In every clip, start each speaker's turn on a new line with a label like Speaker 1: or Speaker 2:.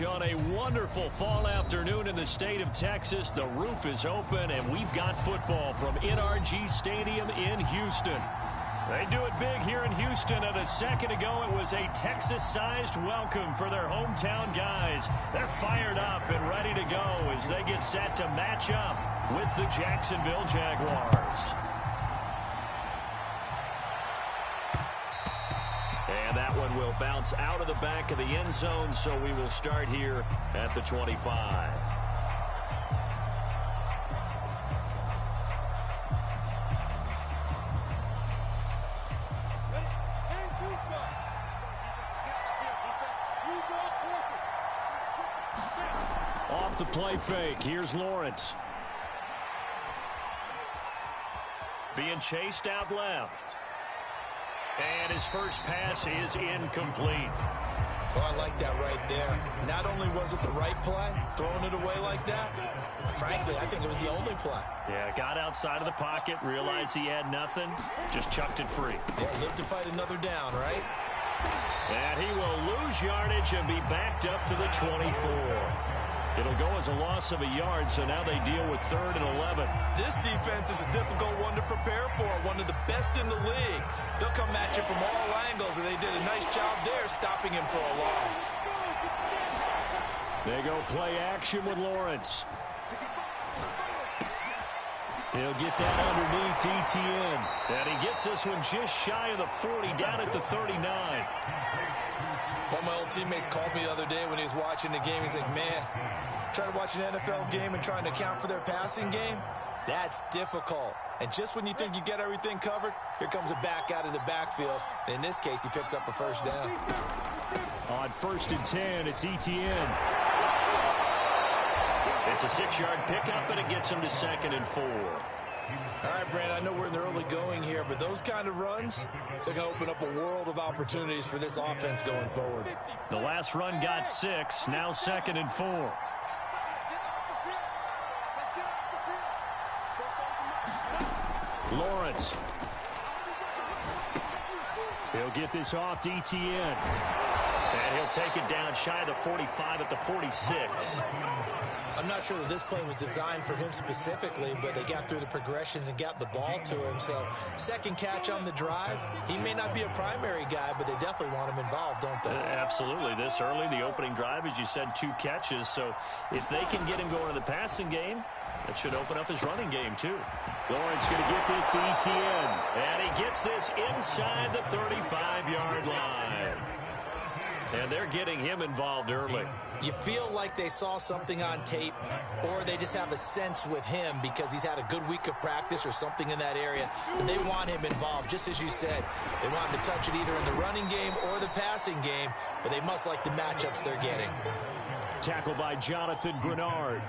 Speaker 1: On a wonderful fall afternoon in the state of Texas, the roof is open, and we've got football from NRG Stadium in Houston. They do it big here in Houston, and a second ago it was a Texas-sized welcome for their hometown guys. They're fired up and ready to go as they get set to match up with the Jacksonville Jaguars. And that one will bounce out of the back of the end zone, so we will start here at the 25. Off the play fake, here's Lawrence. Being chased out left. And his first pass is incomplete.
Speaker 2: Oh, I like that right there. Not only was it the right play, throwing it away like that, frankly, I think it was the only play.
Speaker 1: Yeah, got outside of the pocket, realized he had nothing, just chucked it free.
Speaker 2: Yeah, live to fight another down, right?
Speaker 1: And he will lose yardage and be backed up to the 24. It'll go as a loss of a yard, so now they deal with 3rd and 11.
Speaker 2: This defense is a difficult one to prepare for, one of the best in the league. They'll come at you from all angles, and they did a nice job there stopping him for a loss.
Speaker 1: They go play action with Lawrence. He'll get that underneath ETN. And he gets this one just shy of the 40, down at the 39.
Speaker 2: One of my old teammates called me the other day when he was watching the game. He's like, man, trying to watch an NFL game and trying to account for their passing game, that's difficult. And just when you think you get everything covered, here comes a back out of the backfield. And in this case, he picks up a first down.
Speaker 1: On 1st and 10, it's ETN. It's a 6-yard pickup, and it gets him to 2nd and 4.
Speaker 2: All right, Brand, I know we're in the early going here, but those kind of runs, they're going to open up a world of opportunities for this offense going forward.
Speaker 1: The last run got 6, now 2nd and 4. Lawrence. He'll get this off to ETN. And he'll take it down shy of the 45 at the 46.
Speaker 2: I'm not sure that this play was designed for him specifically, but they got through the progressions and got the ball to him. So, second catch on the drive. He may not be a primary guy, but they definitely want him involved, don't they?
Speaker 1: Absolutely. This early, the opening drive, as you said, 2 catches. So, if they can get him going in the passing game, that should open up his running game, too. Lawrence going to get this to ETN. And he gets this inside the 35-yard line. And they're getting him involved early.
Speaker 2: You feel like they saw something on tape, or they just have a sense with him because he's had a good week of practice or something in that area. And they want him involved, just as you said. They want him to touch it either in the running game or the passing game, but they must like the matchups they're getting.
Speaker 1: Tackled by Jonathan Grenard.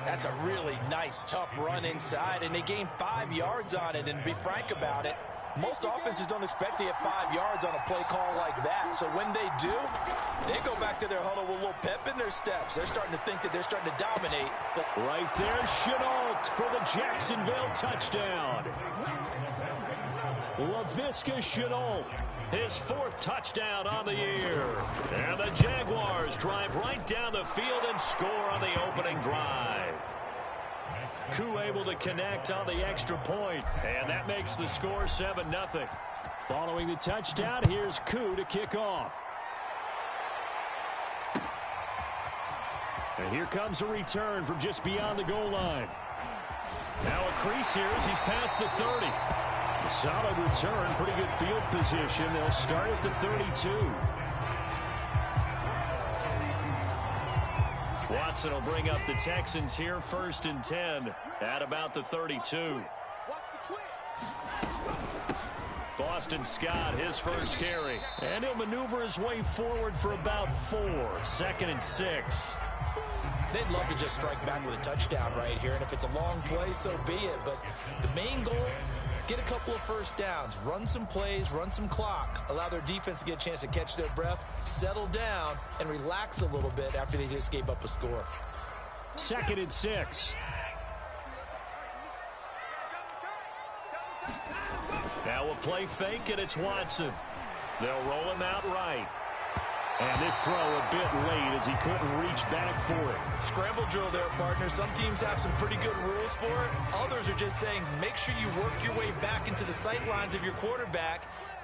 Speaker 2: That's a really nice, tough run inside, and they gained 5 yards on it. And to be frank about it, most offenses don't expect to get 5 yards on a play call like that. So when they do, they go back to their huddle with a little pep in their steps. They're starting to think that they're starting to dominate.
Speaker 1: Right there, Chenault for the Jacksonville touchdown. Laviska Chenault, his 4th touchdown on the year. And the Jaguars drive right down the field and score on the opening drive. Koo able to connect on the extra point, and that makes the score 7-0. Following the touchdown, here's Koo to kick off. And here comes a return from just beyond the goal line. Now a crease here as he's past the 30. A solid return, pretty good field position. They'll start at the 32. Watson will bring up the Texans here, 1st and 10 at about the 32. Boston Scott, his first carry. And he'll maneuver his way forward for about 4. 2nd and 6.
Speaker 2: They'd love to just strike back with a touchdown right here. And if it's a long play, so be it. But the main goal, get a couple of first downs, run some plays, run some clock, allow their defense to get a chance to catch their breath, settle down, and relax a little bit after they just gave up a score.
Speaker 1: 2nd and 6. Now a play fake, and it's Watson. They'll roll him out right. And this throw a bit late as he couldn't reach back for it.
Speaker 2: Scramble drill there, partner. Some teams have some pretty good rules for it. Others are just saying make sure you work your way back into the sight lines of your quarterback,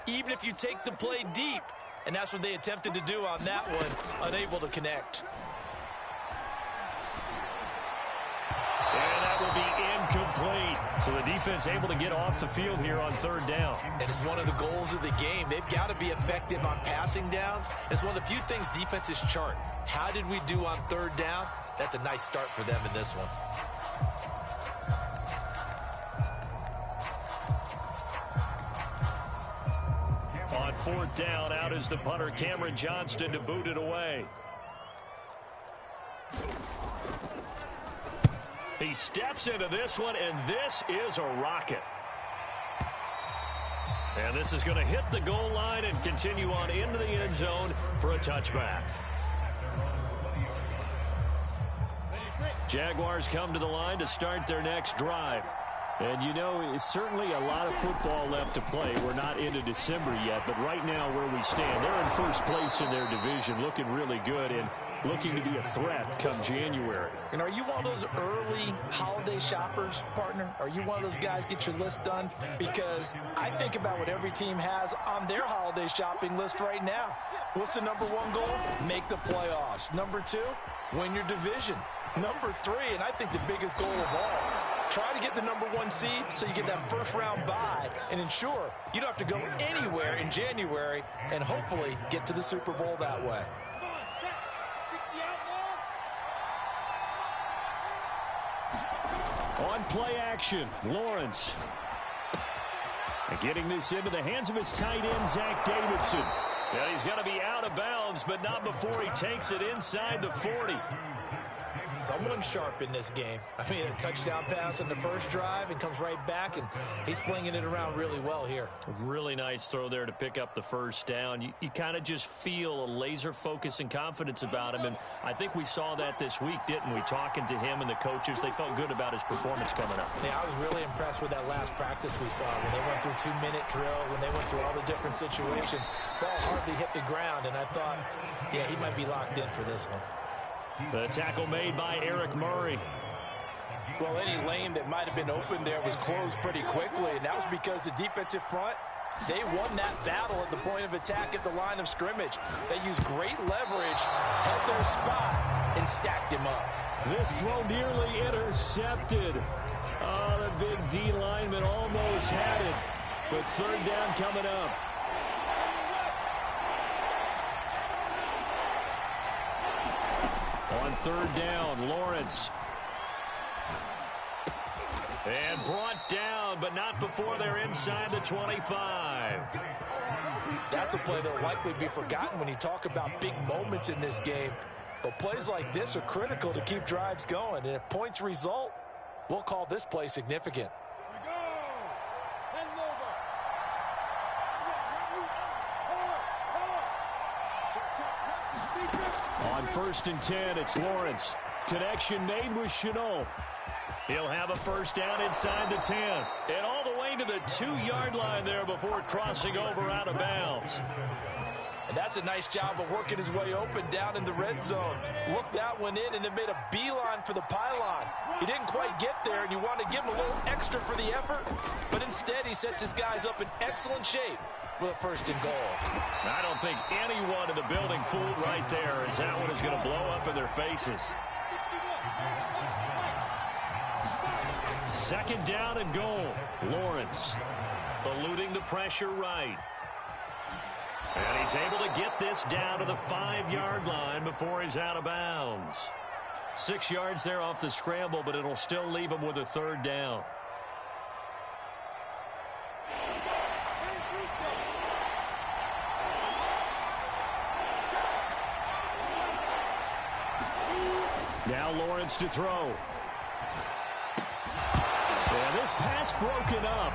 Speaker 2: even if you take the play deep. And that's what they attempted to do on that one, unable to connect.
Speaker 1: And that will be incomplete. So the defense able to get off the field here on third down.
Speaker 2: And it's one of the goals of the game. They've got to be effective on passing downs. It's one of the few things defenses chart. How did we do on third down? That's a nice start for them in this one.
Speaker 1: On fourth down, out is the punter, Cameron Johnston, to boot it away. He steps into this one, and this is a rocket. And this is going to hit the goal line and continue on into the end zone for a touchback. Jaguars come to the line to start their next drive. And, you know, it's certainly a lot of football left to play. We're not into December yet, but right now where we stand, they're in first place in their division, looking really good and looking to be a threat come January.
Speaker 2: And are you one of those early holiday shoppers, partner? Are you one of those guys get your list done? Because I think about what every team has on their holiday shopping list right now. What's the number one goal? Make the playoffs. Number two, win your division. Number three, and I think the biggest goal of all, try to get the number one seed so you get that first round bye and ensure you don't have to go anywhere in January and hopefully get to the Super Bowl that way.
Speaker 1: On play action, Lawrence. And getting this into the hands of his tight end, Zach Davidson. And he's going to be out of bounds, but not before he takes it inside the 40.
Speaker 2: Someone sharp in this game. I mean, a touchdown pass on the first drive and comes right back, and he's flinging it around really well here.
Speaker 1: Really nice throw there to pick up the first down. You kind of just feel a laser focus and confidence about him, and I think we saw that this week, didn't we? Talking to him and the coaches, they felt good about his performance coming up.
Speaker 2: Yeah, I was really impressed with that last practice we saw when they went through 2-minute drill, when they went through all the different situations. Ball hardly hit the ground, and I thought, yeah, he might be locked in for this one.
Speaker 1: The tackle made by Eric Murray.
Speaker 2: Well, any lane that might have been open there was closed pretty quickly, and that was because the defensive front, they won that battle at the point of attack at the line of scrimmage. They used great leverage, held their spot, and stacked him up.
Speaker 1: This throw nearly intercepted. Oh, the big D lineman almost had it, but third down coming up. On third down, Lawrence. And brought down, but not before they're inside the 25.
Speaker 2: That's a play that will likely be forgotten when you talk about big moments in this game. But plays like this are critical to keep drives going. And if points result, we'll call this play significant.
Speaker 1: On first and 10, it's Lawrence. Connection made with Chenault. He'll have a first down inside the 10. And all the way to the 2-yard line there before crossing over out of bounds.
Speaker 2: And that's a nice job of working his way open down in the red zone. Looked that one in and then made a beeline for the pylon. He didn't quite get there, and you want to give him a little extra for the effort. But instead, he sets his guys up in excellent shape with a first and goal.
Speaker 1: I don't think anyone in the building fooled right there, as that one is going to blow up in their faces. Second down and goal. Lawrence eluding the pressure right. And he's able to get this down to the 5-yard line before he's out of bounds. 6 yards there off the scramble, but it'll still leave him with a third down. Now Lawrence to throw. And this pass broken up.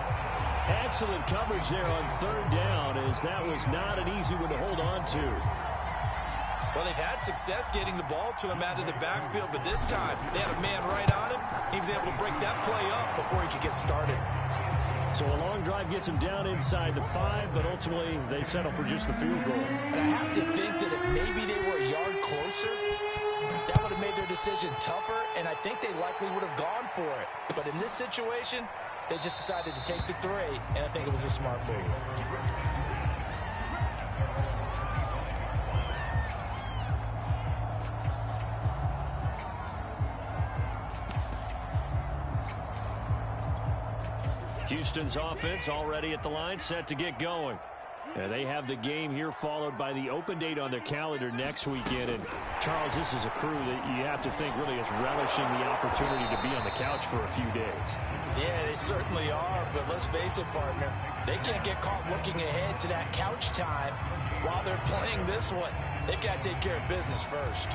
Speaker 1: Excellent coverage there on third down, as that was not an easy one to hold on to.
Speaker 2: Well, they've had success getting the ball to him out of the backfield, but this time they had a man right on him. He was able to break that play up before he could get started.
Speaker 1: So a long drive gets them down inside the 5, but ultimately they settle for just the field goal.
Speaker 2: And I have to think that if maybe they were a yard closer, that would have made their decision tougher, and I think they likely would have gone for it. But in this situation, they just decided to take the 3, and I think it was a smart move.
Speaker 1: Houston's offense already at the line, set to get going. And they have the game here followed by the open date on their calendar next weekend. And, Charles, this is a crew that you have to think really is relishing the opportunity to be on the couch for a few days.
Speaker 2: Yeah, they certainly are, but let's face it, partner. They can't get caught looking ahead to that couch time while they're playing this one. They've got to take care of business first.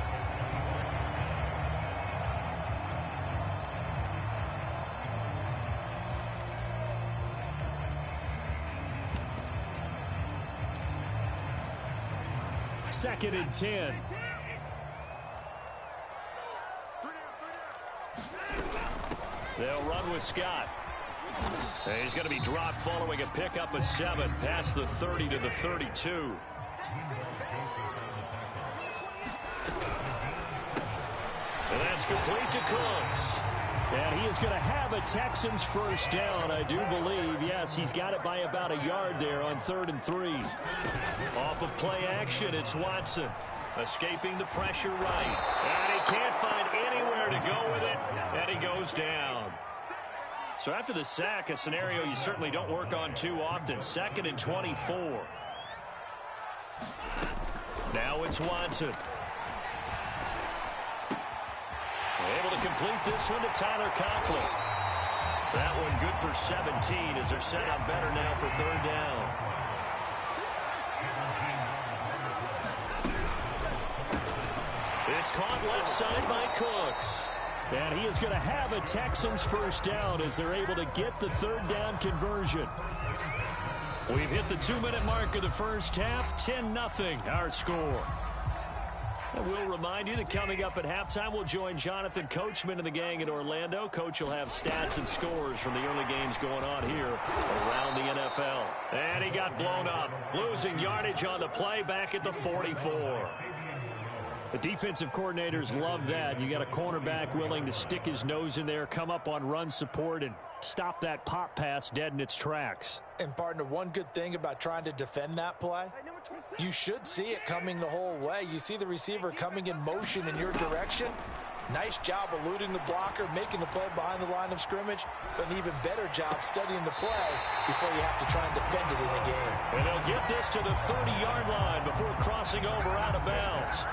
Speaker 1: Second and 10. They'll run with Scott. And he's going to be dropped following a pickup of 7 past the 30 to the 32. And that's complete to Cooks. And he is going to have a Texans first down, I do believe. Yes, he's got it by about a yard there on 3rd and 3. Off of play action, it's Watson. Escaping the pressure right. And he can't find anywhere to go with it. And he goes down. So after the sack, a scenario you certainly don't work on too often. 2nd and 24. Now it's Watson. Able to complete this one to Tyler Conklin. That one good for 17 as they're set up better now for 3rd down. It's caught left side by Cooks. And he is going to have a Texans first down as they're able to get the 3rd down conversion. We've hit the 2-minute mark of the first half. 10-0 our score. And we'll remind you that coming up at halftime, we'll join Jonathan Coachman and the gang in Orlando. Coach will have stats and scores from the early games going on here around the NFL. And he got blown up, losing yardage on the play back at the 44. The defensive coordinators love that. You got a cornerback willing to stick his nose in there, come up on run support, and stop that pop pass dead in its tracks.
Speaker 2: And, partner, one good thing about trying to defend that play, you should see it coming the whole way. You see the receiver coming in motion in your direction. Nice job eluding the blocker, making the play behind the line of scrimmage, but an even better job studying the play before you have to try and defend it in a game.
Speaker 1: And they'll get this to the 30-yard line before crossing over out of bounds.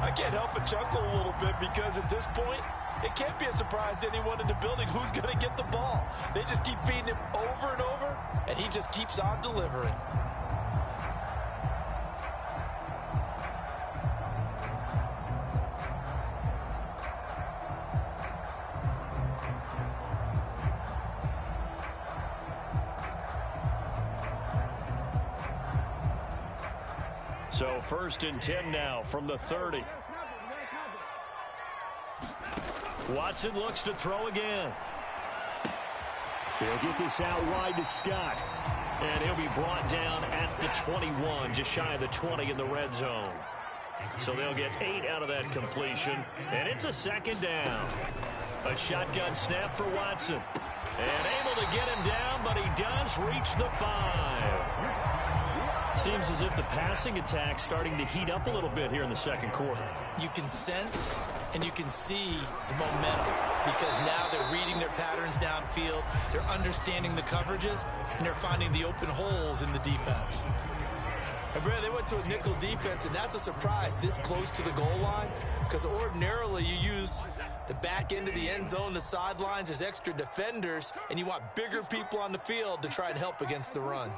Speaker 2: I can't help but chuckle a little bit because at this point, it can't be a surprise to anyone in the building who's going to get the ball. They just keep feeding him over and over, and he just keeps on delivering.
Speaker 1: So 1st and 10 now from the 30. Watson looks to throw again. He'll get this out wide to Scott. And he'll be brought down at the 21, just shy of the 20 in the red zone. So they'll get 8 out of that completion. And it's a 2nd down. A shotgun snap for Watson. And able to get him down, but he does reach the 5. Seems as if the passing attack's starting to heat up a little bit here in the 2nd quarter.
Speaker 2: You can sense and you can see the momentum because now they're reading their patterns downfield, they're understanding the coverages, and they're finding the open holes in the defense. And Brad, they went to a nickel defense, and that's a surprise this close to the goal line because ordinarily you use the back end of the end zone, the sidelines as extra defenders, and you want bigger people on the field to try and help against the run.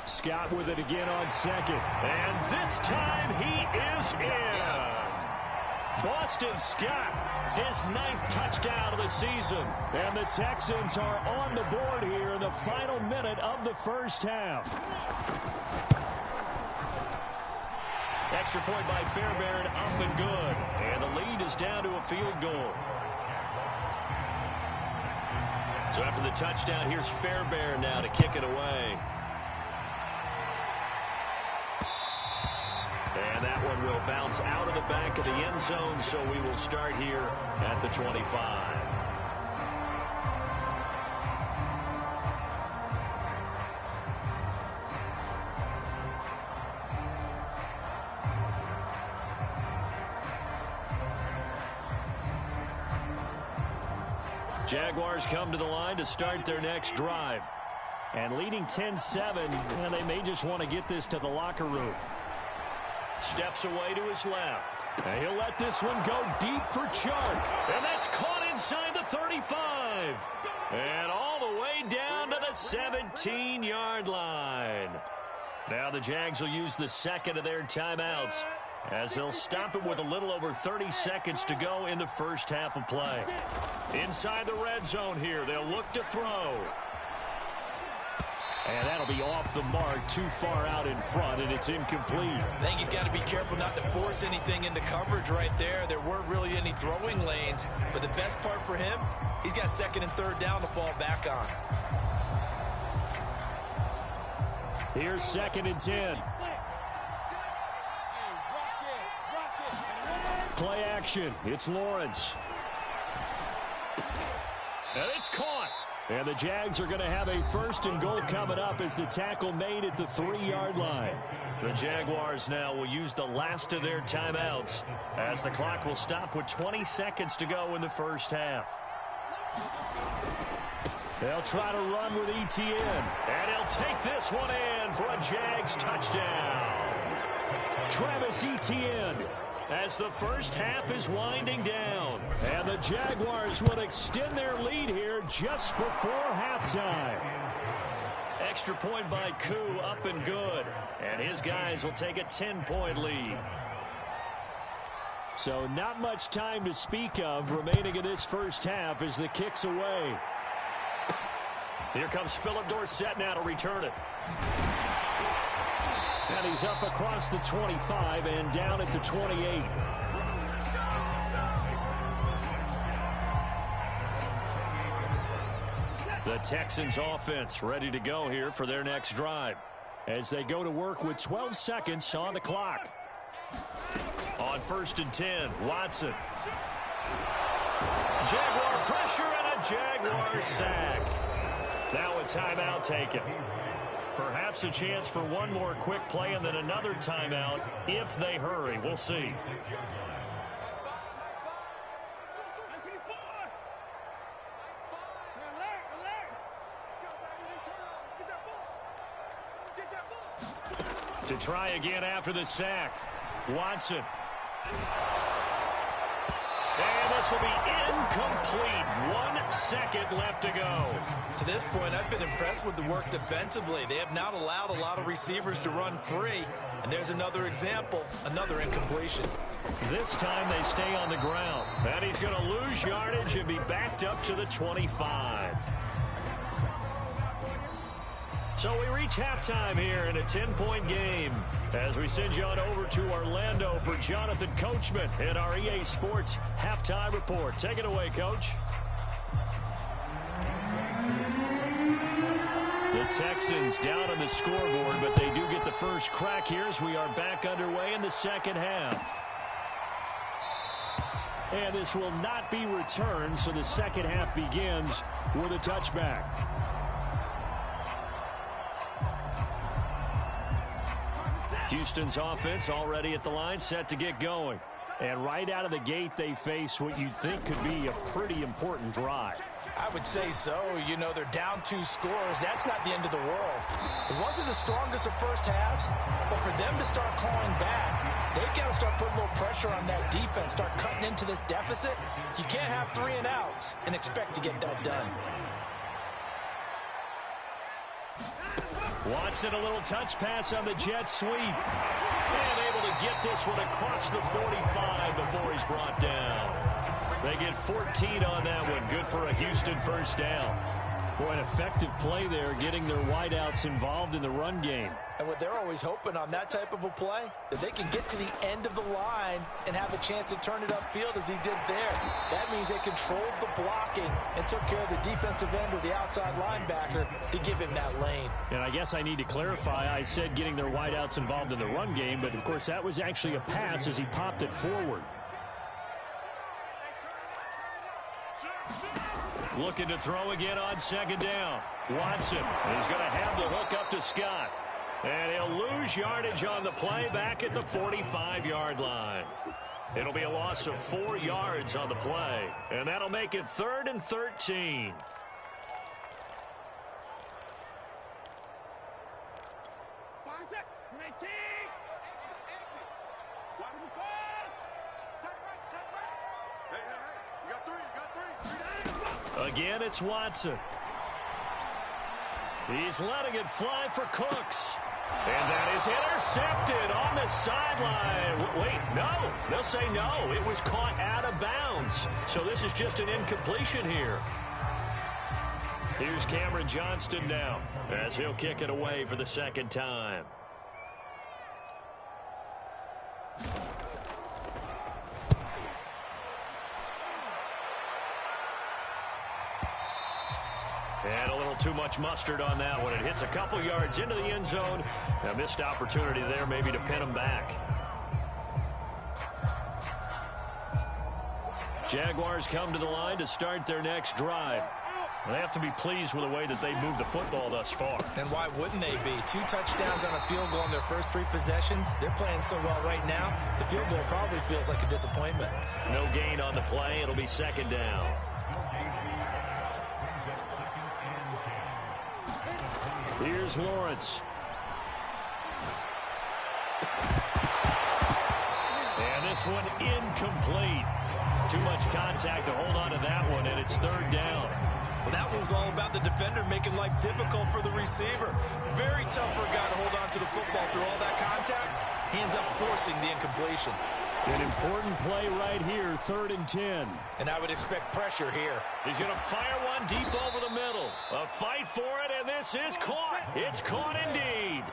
Speaker 1: Scott with it again on 2nd. And this time he is in.
Speaker 2: Yes.
Speaker 1: Boston Scott, his 9th touchdown of the season. And the Texans are on the board here in the final minute of the first half. extra point by Fairbairn, up and good. And the lead is down to a field goal. So after the touchdown, here's Fairbairn now to kick it away. And that one will bounce out of the back of the end zone, so we will start here at the 25. Jaguars come to the line to start their next drive. And leading 10-7, and they may just want to get this to the locker room. Steps away to his left. And he'll let this one go deep for Chark. And that's caught inside the 35. And all the way down to the 17-yard line. Now the Jags will use the second of their timeouts, as they'll stop it with a little over 30 seconds to go in the first half of play. Inside the red zone here, they'll look to throw. And that'll be off the mark, too far out in front, and it's incomplete.
Speaker 2: I think he's got to be careful not to force anything into coverage right there. There weren't really any throwing lanes, but the best part for him, he's got second and third down to fall back on.
Speaker 1: Here's 2nd and 10. Play action. It's Lawrence. And it's caught. And the Jags are going to have a 1st and goal coming up as the tackle made at the 3-yard line. The Jaguars now will use the last of their timeouts, as the clock will stop with 20 seconds to go in the first half. They'll try to run with Etienne. And he'll take this one in for a Jags touchdown. Travis Etienne, as the first half is winding down. And the Jaguars will extend their lead here just before halftime. Extra point by Koo, up and good. And his guys will take a 10-point lead. So not much time to speak of remaining in this first half as the kick's away. Here comes Philip Dorsett now to return it. And he's up across the 25 and down at the 28. The Texans offense ready to go here for their next drive, as they go to work with 12 seconds on the clock. On 1st and 10, Watson. Jaguar pressure and a Jaguar sack. Now a timeout taken. Perhaps a chance for one more quick play and then another timeout if they hurry. We'll see. To try again after the sack, Watson. And this will be incomplete. 1 second left to go.
Speaker 2: To this point, I've been impressed with the work defensively. They have not allowed a lot of receivers to run free. And there's another example, another incompletion.
Speaker 1: This time they stay on the ground. And he's going to lose yardage and be backed up to the 25. So we reach halftime here in a 10-point game, as we send you on over to Orlando for Jonathan Coachman in our EA Sports Halftime Report. Take it away, Coach. The Texans down on the scoreboard, but they do get the first crack here as we are back underway in the second half. And this will not be returned, so the second half begins with a touchback. Houston's offense already at the line, set to get going. And right out of the gate, they face what you'd think could be a pretty important drive.
Speaker 2: I would say so. You know, they're down 2 scores. That's not the end of the world. It wasn't the strongest of first halves, but for them to start clawing back, they've got to start putting a little pressure on that defense, start cutting into this deficit. You can't have 3 and outs and expect to get that done.
Speaker 1: Watson, a little touch pass on the jet sweep. And able to get this one across the 45 before he's brought down. They get 14 on that one. Good for a Houston first down. Boy, an effective play there, getting their wideouts involved in the run game.
Speaker 2: And what they're always hoping on that type of a play, that they can get to the end of the line and have a chance to turn it upfield as he did there. That means they controlled the blocking and took care of the defensive end or the outside linebacker to give him that lane.
Speaker 1: And I guess I need to clarify, I said getting their wideouts involved in the run game, but of course that was actually a pass as he popped it forward. Looking to throw again on second down. Watson is going to have the hook up to Scott. And he'll lose yardage on the play back at the 45-yard line. It'll be a loss of 4 yards on the play. And that'll make it 3rd and 13. Again, it's Watson. He's letting it fly for Cooks. And that is intercepted on the sideline. Wait, no. They'll say no. It was caught out of bounds. So this is just an incompletion here. Here's Cameron Johnston now as he'll kick it away for the second time. And a little too much mustard on that one. It hits a couple yards into the end zone. A missed opportunity there maybe to pin them back. Jaguars come to the line to start their next drive. They have to be pleased with the way that they've moved the football thus far.
Speaker 2: And why wouldn't they be? 2 touchdowns on a field goal in their first 3 possessions. They're playing so well right now, the field goal probably feels like a disappointment.
Speaker 1: No gain on the play. It'll be second down. Here's Lawrence. And this one incomplete. Too much contact to hold on to that one, and it's 3rd down.
Speaker 2: Well, that one was all about the defender making life difficult for the receiver. Very tough for a guy to hold on to the football through all that contact. He ends up forcing the incompletion.
Speaker 1: An important play right here, 3rd and 10.
Speaker 2: And I would expect pressure here.
Speaker 1: He's going to fire one deep over the middle. A fight for it, and this is caught. It's caught indeed.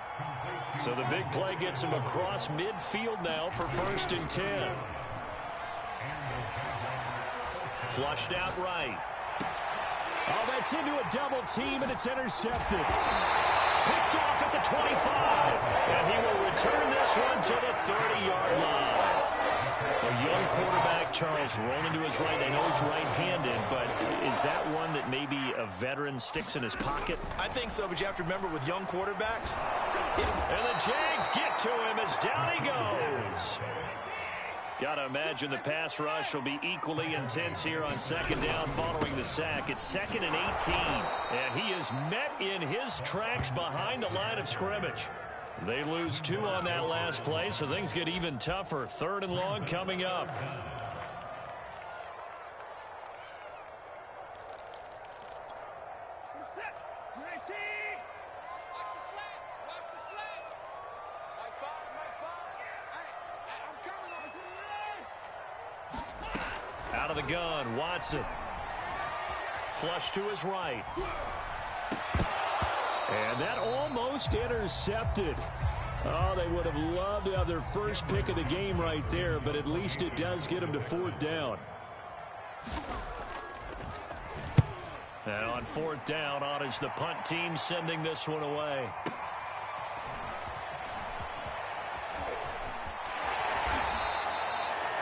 Speaker 1: So the big play gets him across midfield now for 1st and 10. Flushed out right. Oh, that's into a double team, and it's intercepted. Picked off at the 25. And he will return this one to the 30-yard line. A young quarterback, Charles, rolling to his right. I know he's right-handed, but is that one that maybe a veteran sticks in his pocket?
Speaker 2: I think so, but you have to remember with young quarterbacks.
Speaker 1: And the Jags get to him as down he goes. Got to imagine the pass rush will be equally intense here on second down following the sack. It's 2nd and 18, and he is met in his tracks behind the line of scrimmage. They lose 2 on that last play, so things get even tougher. 3rd and long coming up. Out of the gun, Watson. Flush to his right. And that almost intercepted. Oh, they would have loved to have their first pick of the game right there, but at least it does get them to 4th down. And on 4th down, on is the punt team sending this one away.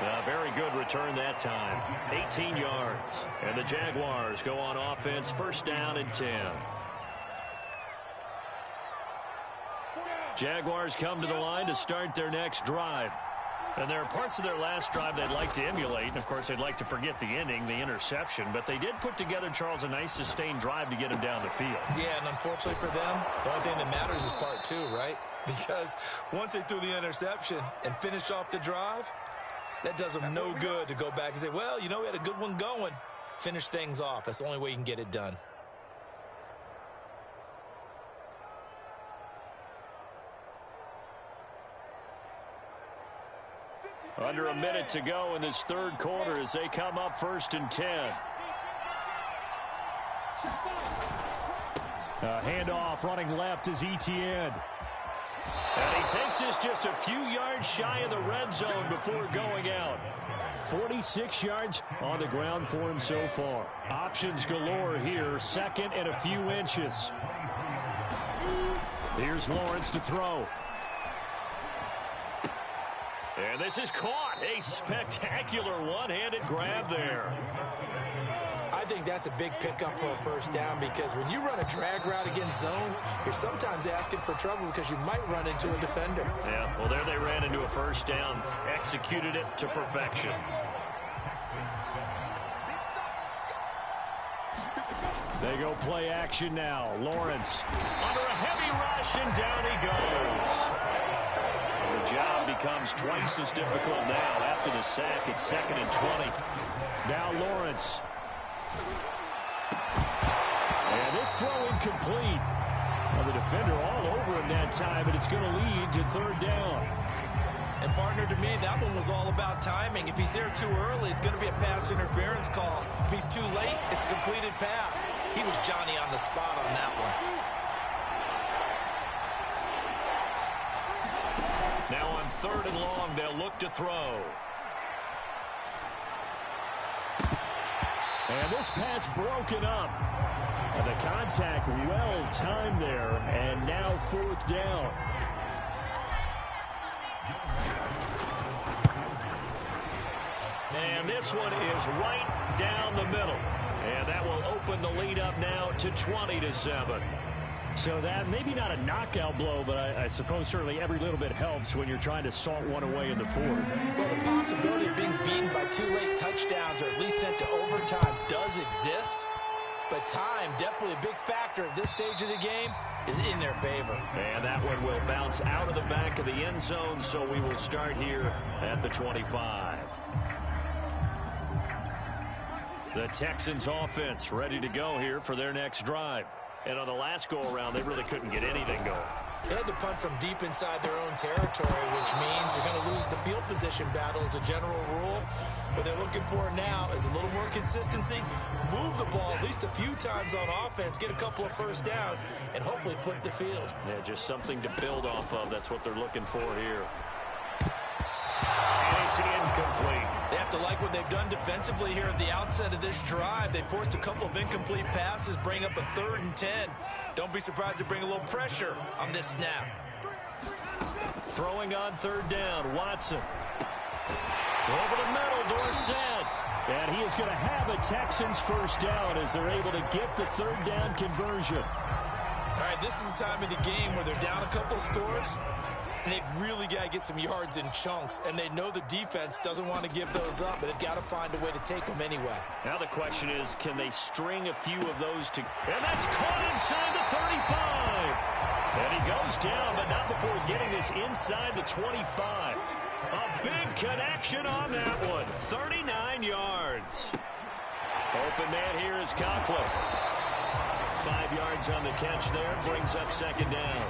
Speaker 1: A very good return that time. 18 yards. And the Jaguars go on offense, 1st down and 10. Jaguars come to the line to start their next drive. And there are parts of their last drive they'd like to emulate. And, of course, they'd like to forget the ending, the interception. But they did put together, Charles, a nice sustained drive to get him down the field.
Speaker 2: Yeah, and unfortunately for them, the only thing that matters is part 2, right? Because once they threw the interception and finished off the drive, that does them no good to go back and say, well, you know, we had a good one going. Finish things off. That's the only way you can get it done.
Speaker 1: Under a minute to go in this 3rd quarter as they come up 1st and 10. Handoff running left is Etienne. And he takes this just a few yards shy of the red zone before going out. 46 yards on the ground for him so far. Options galore here. Second and a few inches. Here's Lawrence to throw. And this is caught. A spectacular one-handed grab there.
Speaker 2: I think that's a big pickup for a first down because when you run a drag route against zone, you're sometimes asking for trouble because you might run into a defender.
Speaker 1: Yeah, well, there they ran into a first down, executed it to perfection. They go play action now. Lawrence under a heavy rush, and down he goes. The job becomes twice as difficult now after the sack. It's 2nd and 20. Now Lawrence. And this throw incomplete. Well, the defender all over him that time, but it's going to lead to 3rd down.
Speaker 2: And partner, to me, that one was all about timing. If he's there too early, it's going to be a pass interference call. If he's too late, it's a completed pass. He was Johnny on the spot on that one.
Speaker 1: Now on 3rd and long, they'll look to throw. And this pass broken up. And the contact well timed there. And now 4th down. And this one is right down the middle. And that will open the lead up now to 20-7. So that maybe not a knockout blow, but I suppose certainly every little bit helps when you're trying to salt one away in the 4th.
Speaker 2: Well, the possibility of being beaten by 2 late touchdowns or at least sent to overtime does exist. But time, definitely a big factor at this stage of the game, is in their favor.
Speaker 1: And that one will bounce out of the back of the end zone, so we will start here at the 25. The Texans offense ready to go here for their next drive. And on the last go-around, they really couldn't get anything going.
Speaker 2: They had to punt from deep inside their own territory, which means they're going to lose the field position battle as a general rule. What they're looking for now is a little more consistency, move the ball at least a few times on offense, get a couple of first downs, and hopefully flip the field.
Speaker 1: Yeah, just something to build off of. That's what they're looking for here. And it's incomplete.
Speaker 2: They have to like what they've done defensively here at the outset of this drive. They forced a couple of incomplete passes, bring up a 3rd and 10. Don't be surprised to bring a little pressure on this snap.
Speaker 1: Throwing on 3rd down, Watson. Over the middle, Dorsett. And he is going to have a Texans first down as they're able to get the 3rd down conversion.
Speaker 2: All right, this is the time of the game where they're down a couple of scores, and they've really got to get some yards in chunks, and they know the defense doesn't want to give those up, but they've got to find a way to take them anyway.
Speaker 1: Now the question is, can they string a few of those together? And that's caught inside the 35. And he goes down, but not before getting this inside the 25. A big connection on that one. 39 yards. Open man here is Conklin. 5 yards on the catch there. Brings up 2nd down.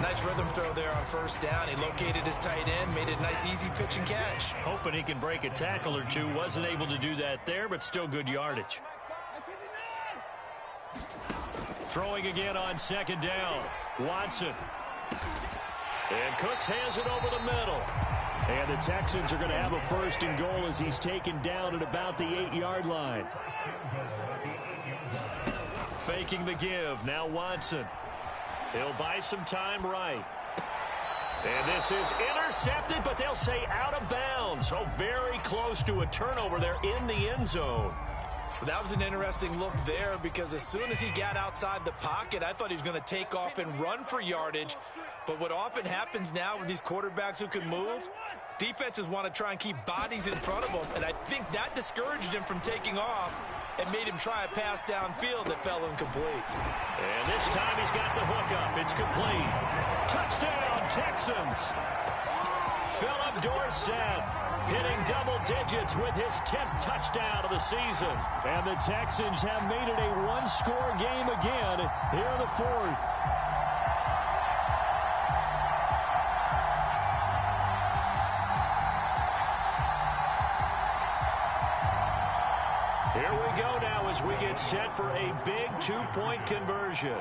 Speaker 2: Nice rhythm throw there on 1st down. He located his tight end, made it a nice easy pitch and catch.
Speaker 1: Hoping he can break a tackle or two. Wasn't able to do that there, but still good yardage. Throwing again on 2nd down. Watson. And Cooks has it over the middle. And the Texans are going to have a 1st and goal as he's taken down at about the 8-yard line. Faking the give. Now Watson. He'll buy some time right. And this is intercepted, but they'll say out of bounds. So very close to a turnover there in the end zone.
Speaker 2: That was an interesting look there because as soon as he got outside the pocket, I thought he was going to take off and run for yardage. But what often happens now with these quarterbacks who can move, defenses want to try and keep bodies in front of them, and I think that discouraged him from taking off and made him try a pass downfield that fell incomplete.
Speaker 1: And this time he's got the hook up. It's complete. Touchdown, Texans. Philip Dorsett hitting double digits with his 10th touchdown of the season. And the Texans have made it a one-score game again here in the 4th. Here we go now as we get set for a big two-point conversion.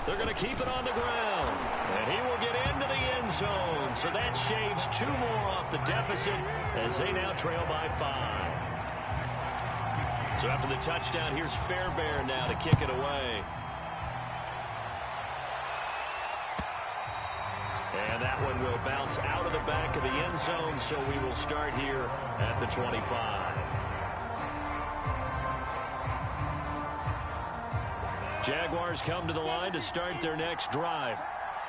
Speaker 1: They're going to keep it on the ground. And he will get into the end zone. So that shaves 2 more off the deficit as they now trail by 5. So after the touchdown, here's Fairbairn now to kick it away. And that one will bounce out of the back of the end zone, so we will start here at the 25. Jaguars come to the line to start their next drive.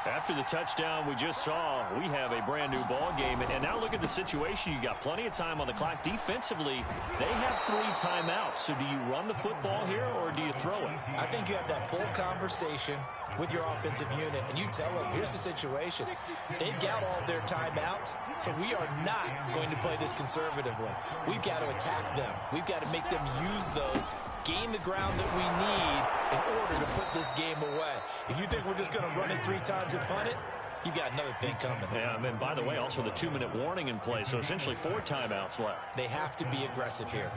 Speaker 1: After the touchdown we just saw, we have a brand new ball game. And now look at the situation. You got plenty of time on the clock. Defensively, they have 3 timeouts. So do you run the football here or do you throw it?
Speaker 2: I think you have that full conversation with your offensive unit, and you tell them, here's the situation. They've got all of their timeouts, so we are not going to play this conservatively. We've got to attack them. We've got to make them use those, gain the ground that we need in order to put this game away. If you think we're just going to run it 3 times and punt it, you got another thing coming.
Speaker 1: Yeah, and then, by the way, also the 2-minute warning in play, so essentially 4 timeouts left.
Speaker 2: They have to be aggressive here.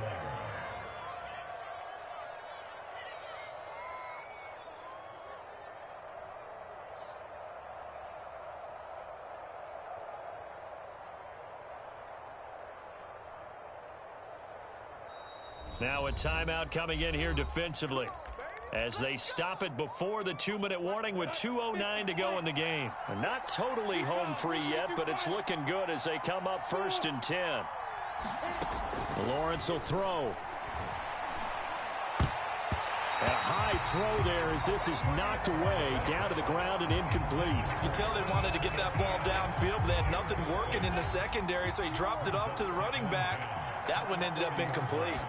Speaker 1: Now a timeout coming in here defensively as they stop it before the 2-minute warning with 2:09 to go in the game. They're not totally home free yet, but it's looking good as they come up 1st and 10. Lawrence will throw. A high throw there as this is knocked away, down to the ground and incomplete.
Speaker 2: You can tell they wanted to get that ball downfield, but they had nothing working in the secondary, so he dropped it off to the running back. That one ended up incomplete.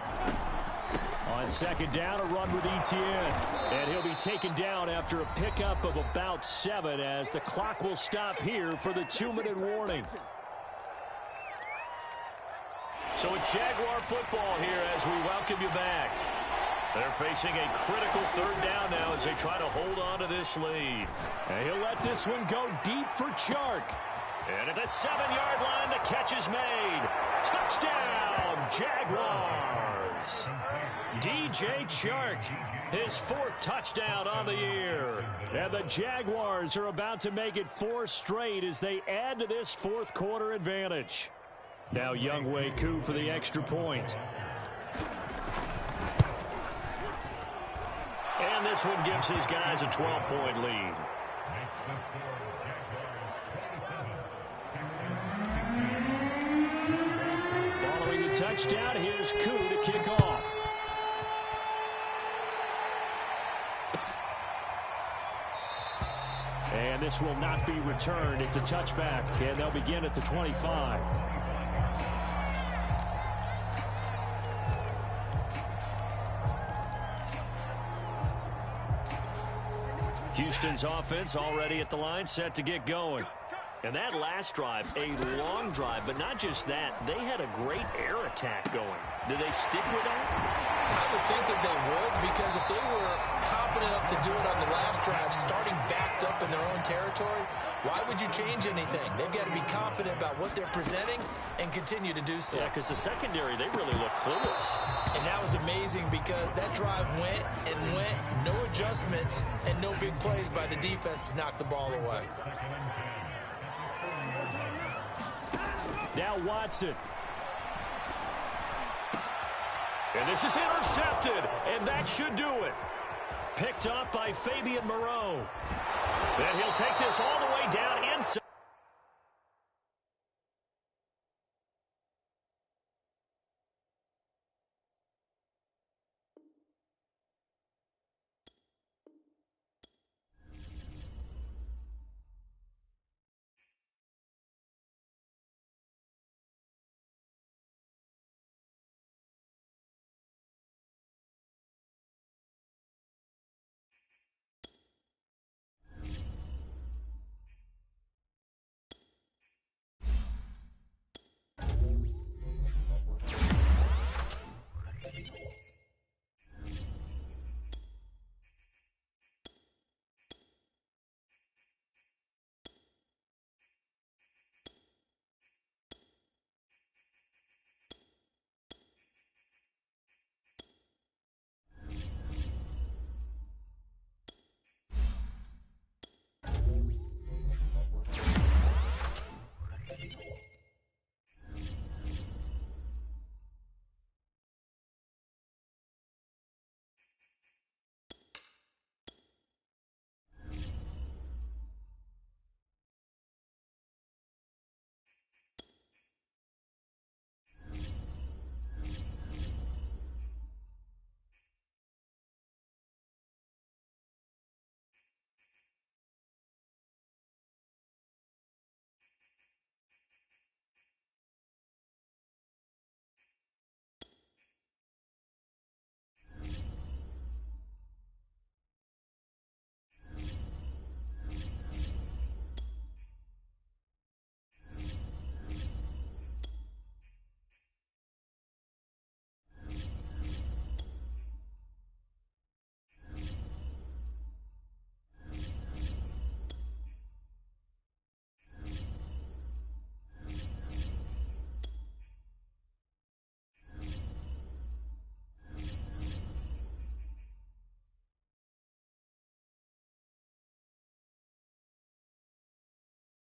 Speaker 1: On 2nd down, a run with Etienne. And he'll be taken down after a pickup of about 7 as the clock will stop here for the 2-minute warning. So it's Jaguar football here as we welcome you back. They're facing a critical 3rd down now as they try to hold on to this lead. And he'll let this one go deep for Chark. And at the 7-yard line, the catch is made. Touchdown, Jaguars. DJ Chark, his 4th touchdown on the year. And the Jaguars are about to make it 4 straight as they add to this 4th quarter advantage. Now Younghoe Koo for the extra point. And this one gives his guys a 12-point lead. Following the touchdown, here's Koo to kick off. And this will not be returned. It's a touchback, and they'll begin at the 25. Houston's offense already at the line, set to get going. And that last drive, a long drive, but not just that. They had a great air attack going. Do they stick with that?
Speaker 2: I would think that they would, because if they were confident enough to do it on the last drive, starting backed up in their own territory, why would you change anything? They've got to be confident about what they're presenting and continue to do so.
Speaker 1: Yeah, because the secondary, they really look clueless.
Speaker 2: And that was amazing because that drive went and went, no adjustments, and no big plays by the defense to knock the ball away.
Speaker 1: Now Watson. And this is intercepted, and that should do it. Picked up by Fabian Moreau. And he'll take this all the way down inside.